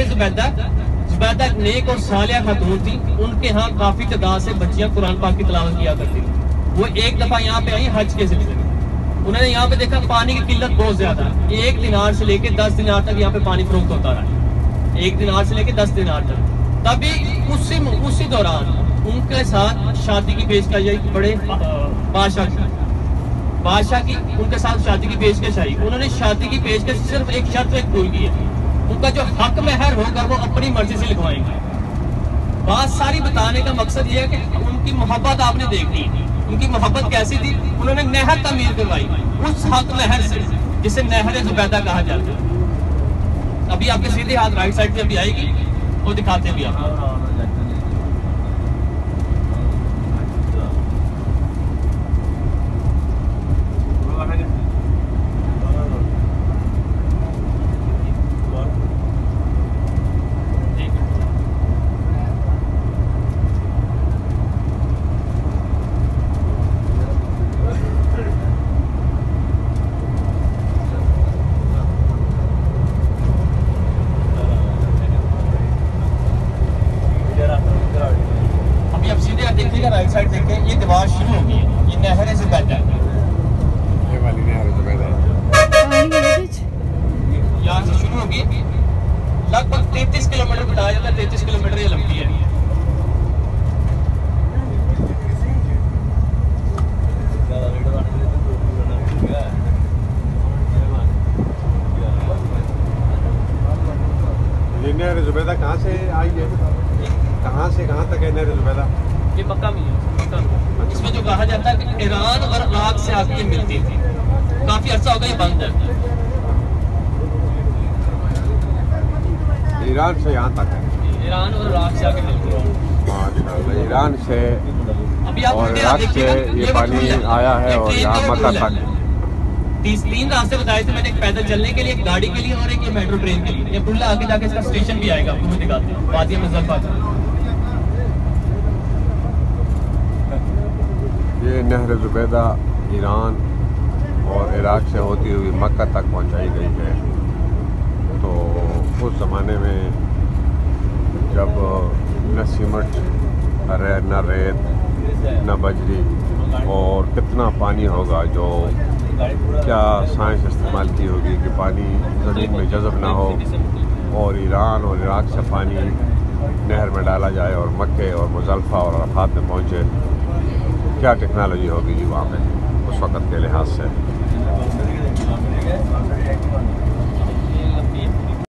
नहर जुबैदा एक नेक और सालिया खातून थी। उनके यहाँ काफी तादाद से बच्चियां कुरान पाक की तिलावत किया करती थी। वो एक दफा यहाँ पे आई हज के सिलसिले में। उन्होंने यहाँ पे देखा पानी की किल्लत बहुत ज्यादा है। 1 दिनार से लेके 10 दिनार तक यहाँ पे पानी फरोख्त होता रहा। 1 दिनार से लेके 10 दिनार तक। तभी उसी दौरान उनके साथ शादी की पेशकश आई। बड़े बादशाह की उनके साथ शादी की पेशकश आई। उन्होंने शादी की पेशकश सिर्फ एक शर्त एक पूरी की है, उनका जो हक महर होगा वो अपनी मर्जी से लिखवाएंगे। बात सारी बताने का मकसद ये है कि उनकी मोहब्बत आपने देखनी है। उनकी मोहब्बत कैसी थी? उन्होंने नहर तमीर करवाई उस हक नहर से जिसे नहर जुबैदा कहा जाता है। अभी आपके सीधे हाथ राइट साइड पे अभी आएगी, वो दिखाते भी आप। राइट साइड देखें, ये दीवार शुरू हो गई है। ये नहर जुबैदा है, ये वाली नहर जुबैदा है। यहाँ से शुरू होगी, लगभग 33 किलोमीटर बताया जाता है। 33 किलोमीटर ये लंबी है। ये नहर जुबैदा कहाँ से आई है? कहाँ से कहाँ तक है नहर जुबैदा? ये मक्का में है। इसमें जो कहा जाता है कि ईरान और इराक से आके मिलती थी। काफी अर्सा हो गया ये बंद है। ईरान से यहाँ तक है। ईरान और इराक से आके मिलती है। माशाल्लाह, ईरान से अभी आप और इराक से ये पानी आया है और यहाँ मक्का तक। 3 रास्ते बताए थे मैंने, एक पैदल चलने के लिए, एक गाड़ी के लिए और एक ये मेट्रो ट्रेन के लिए। ये बुल्ला आगे जाके इसका स्टेशन भी आएगा, आपको मैं दिखाते हैं। वादिया मुज़फ़्फ़र ये नहर जुबैदा ईरान और इराक से होती हुई मक्का तक पहुंचाई गई है। तो उस ज़माने में जब न सीमेंट न रेत न बजरी, और कितना पानी होगा, जो क्या साइंस इस्तेमाल की होगी कि पानी ज़मीन में जज़ब ना हो और ईरान और इराक से पानी नहर में डाला जाए और मक्के और मुज़ल्फ़ा और अराफ़ात में पहुँचे। क्या टेक्नोलॉजी होगी जी वहाँ पे उस वक़्त के लिहाज से।